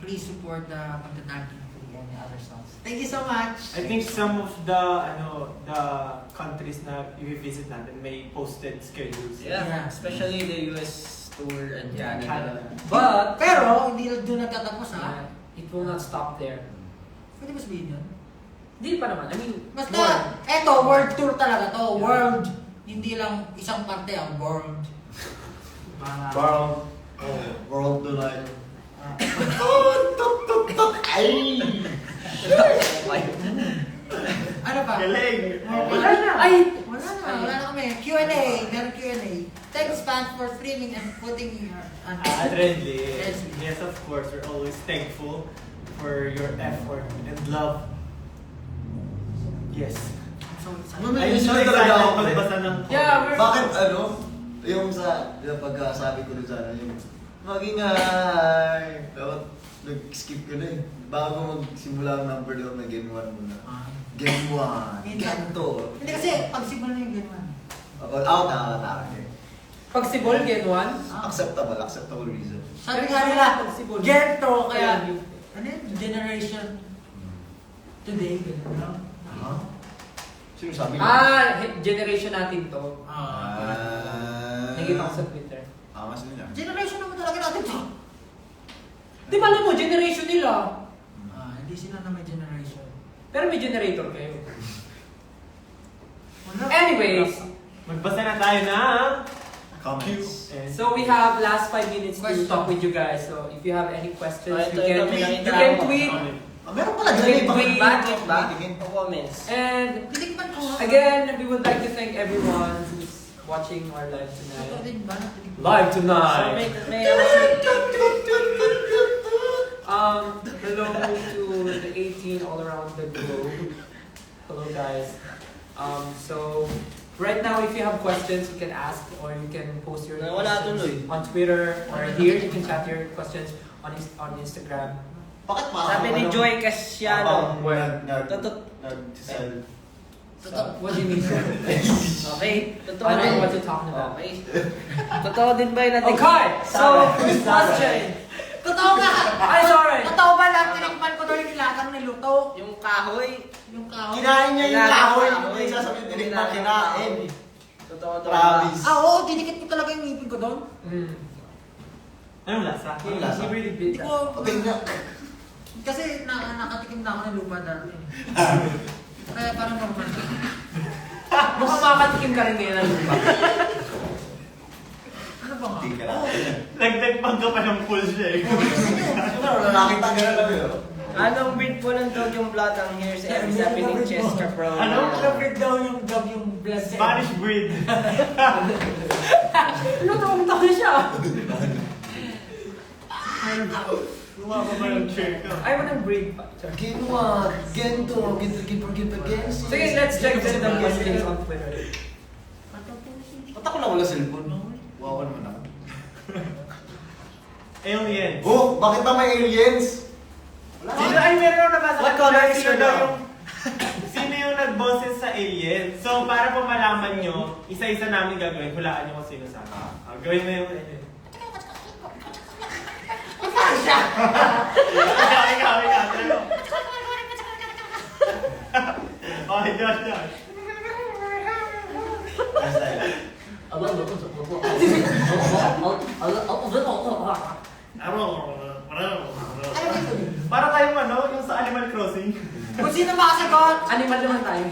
please support the Pagtatag and the other songs. Thank you so much. I think some of the countries na i-visit natin may posted schedules. Yeah, especially the US tour and Canada. But, Pero hindi doon nagtatapos ha. it will not stop there. Pwede ba sabihin yun? Hindi pa naman. I mean, Basta, eto, world tour talaga to. World. Hindi lang isang parte ang world. World Tonight. Ano pa? Galing! Wala na. Ay! Wala na kami. Q&A. Meron Q&A. Thanks, fans, for streaming and putting your... Friendly. Yes. Yes, of course. We're always thankful for your effort and love. Yes. I'm so excited. I'm so Talaga excited ako, magbasa ng Yeah, we're- Bakit yung pagkasabi ko dun sana, yung dapat nag-skip ko na eh. Bago magsimula ang number doon, may game 1 muna. Game 1. Game 2. Hindi kasi, pag simula na yung ganun. Tama. pag si Bol, get one. Acceptable reason. Sabi nga nila, gento, kaya... Kaya- Ano yun? Generation today, ganun. No? Sino sabi niya? Generation natin to. Nakita ko sa Twitter. Mas nila. Generation naman talaga natin to. Di ba alam mo, generation nila. Hindi sila na may generation. Pero may generator kayo. Wala. Anyways, Magbasa na tayo ng Comments. And so we have last 5 minutes to Question. talk with you guys. So if you have any questions, Ito, you may can nakita ako. tweet. Meron pala Wait, dyan wait. Bakit Comments. And Titikman ko. again, we would like to thank everyone who's watching our live Ito tonight. din ba? Titikman. Live So, tonight. may Hello to the 18 all around the globe. Hello guys. So right now, if you have questions, you can ask or you can post your Wala questions on Twitter or here. You can chat your questions on Instagram. Bakit parang Sabi ni Joy Casiano. nag-sell. What do you mean? sir? Okay, totoo I don't know din. what you're talking about. Okay. Totoo din ba yung natin? Okay, so first question. Totoo nga! Ay, sorry. Totoo ba lang, tinikman ko daw yung nilatang niluto? Yung kahoy. Yung kahoy. Kinain niya yung kahoy. Kahoy. Hindi sasabihin tinikman kinain. Totoo to. Promise. Oo, dinikit ko talaga yung ngipin ko doon. anong lasa? Anong lasa? He really did Hindi that. ko... Okay nga. Kasi nakatikim na ako ng lupa dati. Kaya parang normal. Mukhang makakatikim ka rin ngayon ng lupa. Ano ba nga? Hindi ka lang. Nagdagpag ka pa ng full siya eh. Ano, lalaki tagalan lang yun. Anong breed po ng dog yung black ang hair sa every sabi ni Chester Pro? Ano? Ano daw yung dog yung blood sa... Spanish breed. Luto siya. Lumaba ba yung chair ko? I wanna breed pa. Gento, Sige, let's check the questions on Twitter. Ba't ako lang wala cellphone? Wawa naman ako. Aliens. Oh, bakit ba may aliens? Sino ay meron na nabasa? What color is Sino your daw dog? yung sino yung nagboses sa alien? So para po malaman nyo, isa-isa namin gagawin. Hulaan nyo kung sino sa akin. Gawin mo yung alien. Ikaw. Okay, Josh. Basta yun. Para tayong ano, yung sa Animal Crossing. Kung sino makasagot? Animal naman tayo.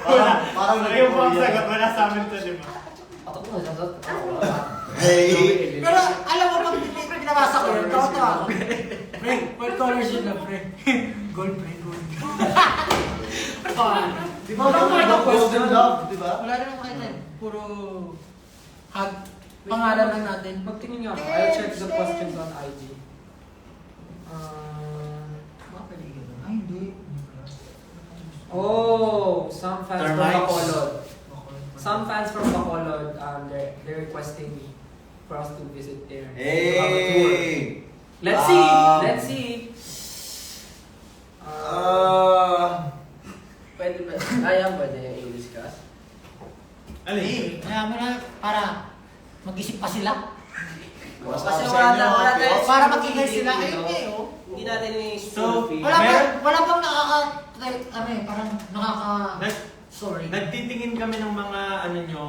Wala. Parang Ayun po ang sagot. Wala sa amin to, di ba? Hey! Pero alam mo, pag pinabasa ko yun, tawa ako. Pre, what colors yun na, pre? Gold, pre, gold. Di ba mga golden love, di ba? Wala naman kayo na. Puro hug. Pangalan lang natin. Magtingin nga ako. I'll check the questions on IG. Ay, hindi. Oh, some fans from Termites. Bacolod. Some fans from Bacolod, they're requesting me for us to visit there. To have a tour. Hey! Let's see. Um, Let's see. Pwede ba? Kaya pwede yung English class? Alin? Kaya mo na, para mag-isip pa sila. Kasi wala tayo. Para makingay sila. Ayun nga eh, oh. Hindi natin yung So, school fee. Wala bang parang sorry. Nagtitingin kami ng mga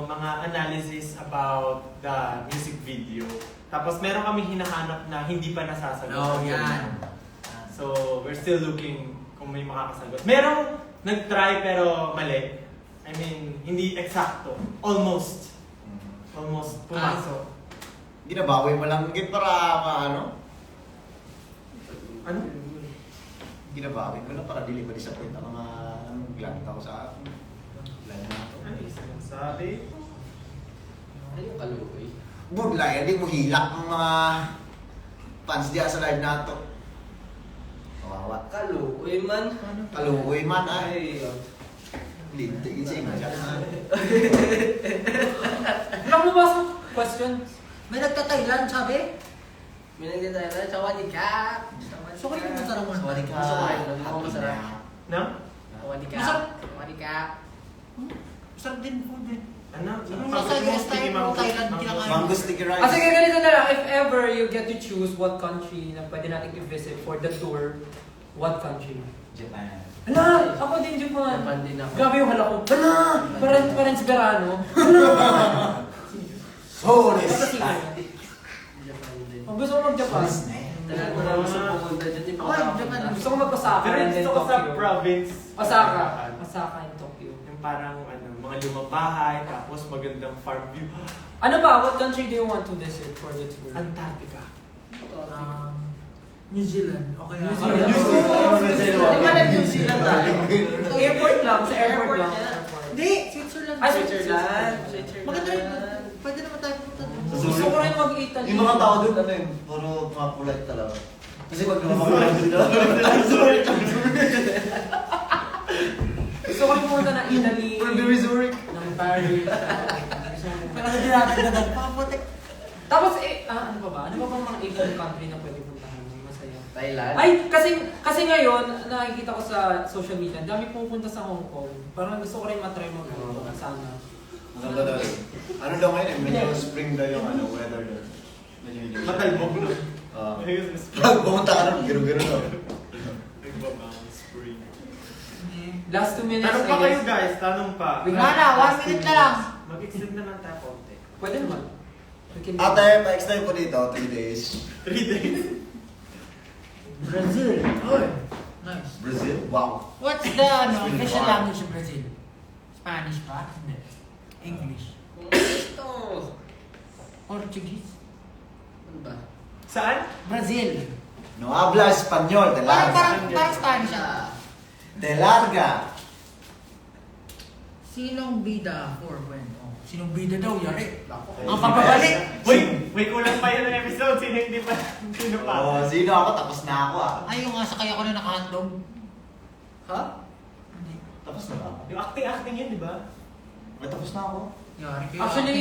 mga analysis about the music video. Tapos meron kami hinahanap na hindi pa nasasagot. Oh, yan. So, we're still looking kung may makakasagot. Merong nag-try pero mali. I mean, hindi eksakto. Almost pumasok. Ginabawi mo lang git para maano? Ano? Ginabawi mo lang para dili ma disappoint ang mga naglantaw sa akin. Ano yung sinasabi? Ano yung kaluoy? Budlay, hindi mo hilak ang mga fans diya sa live na to. Kawawa. Kaluoy man. Kaluoy man ay. Ay. Lintig siya nga siya. Ilang mo ba sa questions? May nagta-Thailand, sabi? May nagdadala na, Sawadee ka. So, kayo pumunta naman. Sorry ka. Masarap. Masarap. No? Sawadee ka. Masarap. Sawadee ka. Masarap din food eh. Ano? Yung nasa US tayo, puro Thailand kinakain. Mango sticky rice. Sige, ganito na lang. If ever you get to choose what country na pwede natin i-visit for the tour, what country? Japan. Hala! Ako din, Japan. Japan din ako. Grabe yung hala ko. Hala! Parang Sperano. Holy Japan din. Gusto ko mag-Japan. Talaga ko na gusto pupunta dyan. Di pa Ay, ako Japan. nakapunta. Gusto ko mag-Osaka Pero and then gusto ko sa Tokyo. province. Osaka. Osaka and Tokyo. Yung parang mga lumang bahay, tapos magandang farm view. Ano ba? What country do you want to visit for the tour? Antarctica. New Zealand. Okay. New Di Zealand. ba nag-New Zealand tayo? Airport lang. Sa airport Airport lang. yan. Airport. Hindi, Switzerland. Ay, Switzerland. Maganda rin. Pwede naman tayo pumunta doon. Gusto ko rin mag-Italy. Yung mga tao doon, ano yun, puro mga polite talaga. Kasi pag mga polite doon, Gusto ko rin pumunta ng Italy. from the Zurich. Ng Paris. Pero hindi natin na doon. Paputik. Tapos, ano pa ba? Ano pa bang mga Asian country na pwede puntahan? Masaya. Thailand. Ay, kasi ngayon, nakikita ko sa social media, ang dami pupunta sa Hong Kong. Parang gusto ko rin matry mag-Hong Kong sana. Maganda daw yun. Ano daw ngayon eh, medyo spring daw yung weather doon. Medyo Matalbog na. Pag pumunta ka rin, giro-giro daw. Nagbabang spring. Last 2 minutes, Tanong I pa kayo guess. guys, tanong pa. Wala na, 1 minute na lang. Mag-extend na lang tayo konti. Pwede naman. We can- Ate, pa-extend po dito, 3 days. 3 days. Brazil. Oy. Nice. Brazil? Wow. What's the official language of Brazil? Spanish ba? Hindi. English. Kung ito. Portuguese? Ano ba? Saan? Brazil. No habla español, de larga. Parang Spanish ah. De larga. Sinong bida for when? Oh, sinong bida daw, yari. Ako. Ang pagbabalik. Wait, kulang pa yun ng episode. Sino pa? Oh, sino ako? Tapos na ako ah. Ay, yung nga sakay ako na nakahandog. Ha? Hindi. Tapos na ba ako? Yung acting yun, di ba? May tapos Tapos na ako. Yari kayo. Actually,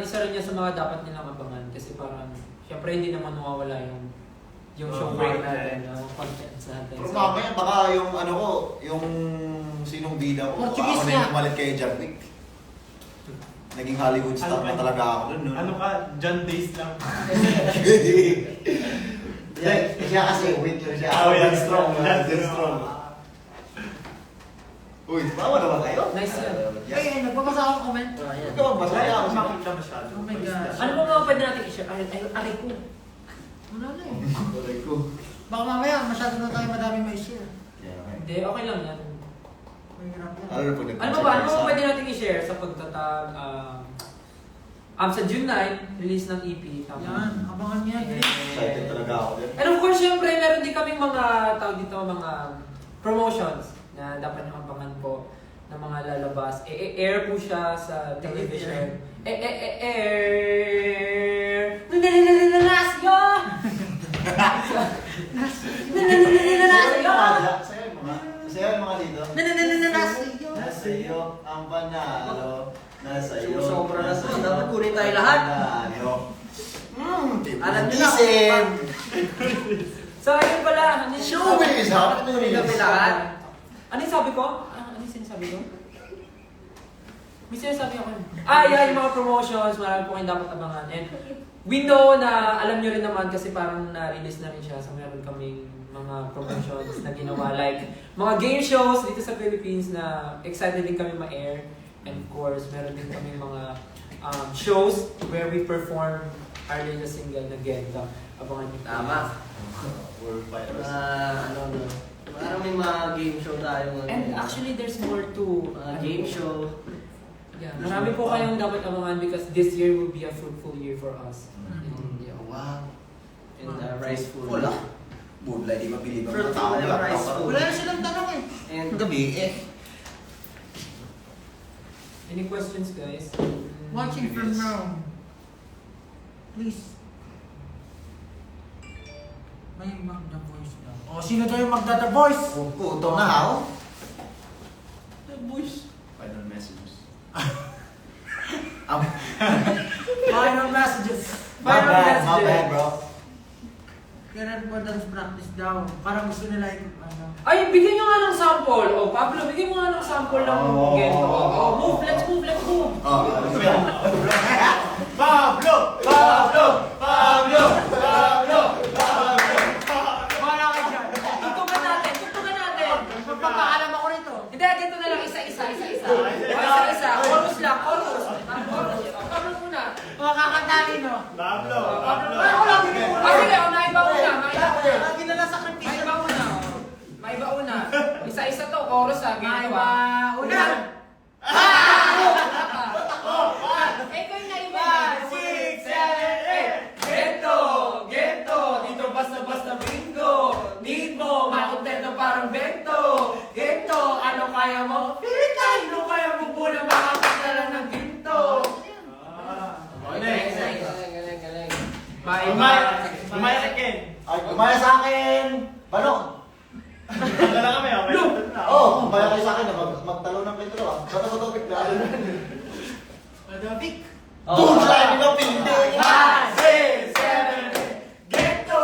isa rin niya sa mga dapat nilang abangan kasi parang, syempre hindi naman mawawala yung show break natin, contents natin. Pero mamaya baka yung ano ko, yung sinong bida ko, Portuguese ako na nga. yung umalit kay John Wick. Naging Hollywood star na talaga ako dun. No? Ano ka? John Days lang. Siya kasi, wait lang siya. Oh, yan, strong. yan, Yan, strong. Uy, bawa naman kayo. Nice yan. Ay, nagbabasa ako ng comment. Huwag ka magbasa Wala niya. akong makita masyado. Oh my gosh. Ano ba mga pwede natin i-share? Aray ko. Wala na eh. Tuloy ko. Baka mamaya, masyado na tayo madaming may share. Hindi, okay lang yan. Mahirap yan. Ano po Ano ba? Ano ba pwede natin i-share sa pagtatag? Sa June 9, release ng EP. Tama. Yan, abangan niya. Excited talaga ako din. And of course, syempre, meron din kaming mga tawag dito, mga promotions na dapat nyo abangan po na mga lalabas. Air po siya sa television. Air! Nasyo! Sa'yo yung mga dito. Nasa iyo ang panalo. Nasa iyo. Sobra na to. Dapat kunin tayo lahat. Panalo. Alam niyo na. Isim! So, ayun pala. Ano yung Showbiz! Ha? Kunin kami lahat. Ano yung sabi ko? Ano yung sinasabi ko? May sinasabi ako. Yeah, yung mga promotions, marami po kayong dapat abangan. And we know na alam nyo rin naman kasi parang na-release na rin siya. So meron kaming mga promotions na ginawa. Like, mga game shows dito sa Philippines na excited din kami ma-air. And of course, meron din kaming mga shows where we perform our latest single na Genta. Abangan nyo. Tama. We're fighters. Ano. Parang may mga game show tayo ngayon. And actually, there's more to Mga game show. Yeah, marami po kayong dapat abangan because this year will be a fruitful year for us. Yeah, wow. And rice food. Wala. Budlay, di mabili ba Fruit mga tao? and rice food. Wala na silang tanong eh. And Gabi eh. Any questions, guys? Watching from now. Please. May Magda Voice daw. Oh, sino daw yung Magda The Voice? Puto na ako. The Voice. Final messages. Final messages. My bad, bro. Kailan po dance practice daw? Parang gusto nila yung ano. Ay, bigyan nyo nga ng sample. Oh, Pablo, bigyan mo nga ng sample ng Oh. Gento. Oh, move, let's move. Pablo! Pablo! Pablo! Pablo! Wala ka dyan. Tutugan natin. Magpapaalam ako rito. Hindi, ganito na lang. Isa-isa. Isa-isa. Chorus lang, chorus. Chorus. Pablo muna. Makakantarin no? Pablo! Pablo. Pablo! Sige, maiba una. Lagi na lang sa kripisyo. Maiba una. Isa-isa to, chorus ah. Ganito Maiba ah. una. Ikaw yung naiba. 5, 6, 7, 8. Gento, dito basta-basta bingo. Need mo, makontento parang bento. Gento, ano kaya mo? Pilitay, ano kaya mo muna makakasala ng ginto. galing. Umaya ka, Ken. Ay, kumaya sa akin! Bano? Wala kami, okay? Oo, kumaya kayo sa akin. Magtalo ng kwento ah. Bato-bato bigla. Madapik. Boom! Sabi ko, pindi! 5, 6, 7, 8. Gento!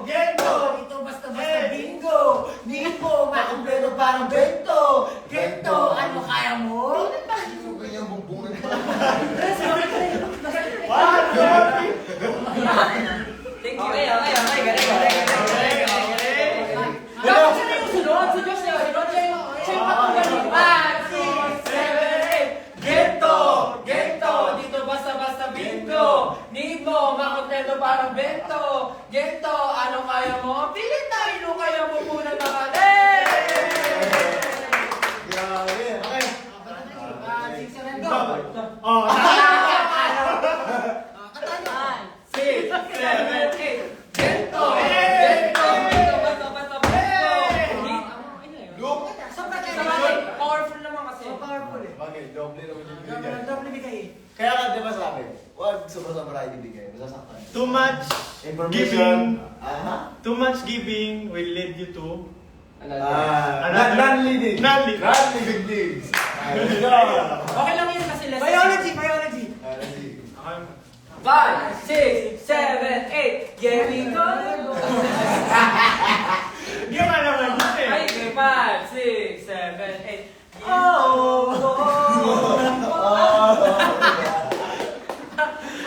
Gento! Ito basta-basta bingo. Need mo, makumpleto parang bento. Gento, ano kaya mo? Ano kanyang bumbungan pa? Thank you. Ay, galing. Dapat siya na yung sunod. Si Josh na yun. Siya yung patunggalin. 5, 6, 7, 8. Gento, dito basta-basta bingo. Need mo, makontento parang bento. Gento, ano kaya mo? Pilit tayo, kaya mo muna nakali. Grabe. Okay. 6, 7, go. Oh, Katayo. 6, 7, 8. Gento, dito basta-basta bingo. Need, Look! powerful naman kasi. So powerful eh. Bagay, doble naman yung bigay. Double bigay eh. Kaya ka, di ba sabi, huwag sobra-sobra ibibigay. Masasaktan. too much Information. giving. Aha. Too much giving will lead you to Non-leading. Non-leading. Non-leading things. Okay lang yun kasi 5, 6, 7, 8. Here we go. Hindi ka naman yun eh. Ay, 5, 6, 7, 8. Oh!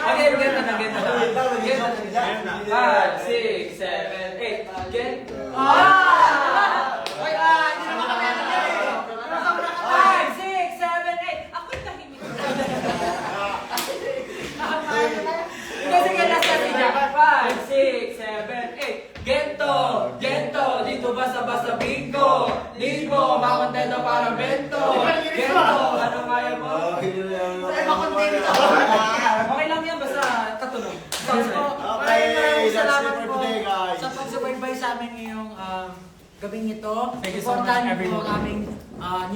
Again, get na. 5, 6, 7, 8. Get. Ay, hindi naman kami ano yan eh. 5, 6, 7, 8. Ako'y tahimik. Kasi last na siya. 5, 6, 7, 8. Gento. Dito basta bingo. Limbo, makontento para bento. Gento, ano kaya mo? Ay, makontento. Okay lang yan, basta katunog. Maraming salamat That's it for po today, guys. sa pagsubaybay sa amin ngayong gabing ito. Thank you so much, Supportahan niyo po everyone. ang aming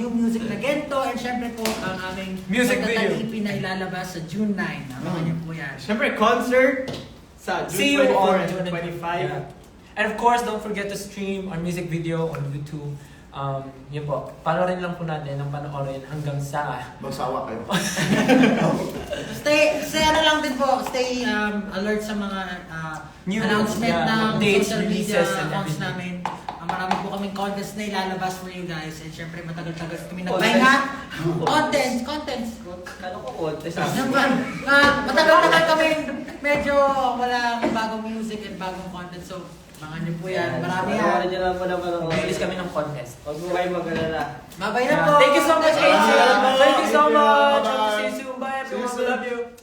new music na Gento and syempre po ang aming Music video. EP na ilalabas sa June 9. Abangan niyo po yan. Siyempre, concert sa See June you 24 on and June 25. Yeah. And of course, don't forget to stream our music video on YouTube. Yun po, panoorin lang po natin ang panoorin hanggang sa... Magsawa kayo. Stay ano lang din po, stay alert sa mga New announcement yeah, ng updates, social media releases, and accounts everything. namin. Marami po kaming contest na ilalabas for you guys. And syempre matagal-tagal kami nagpahinga. Contents. Kano ko contest? Naman, matagal-tagal kami medyo walang bagong music and bagong content. So, mga niyo po yan. Marami yan. Panoorin niyo lang po na panoorin. Release kami ng contest. Huwag mo kayo mag-alala. Mabay na po. Thank you so much, Thank you. Angel. Thank you so Thank you. much. Bye-bye. Hope to see you soon. Bye, everyone. We love you.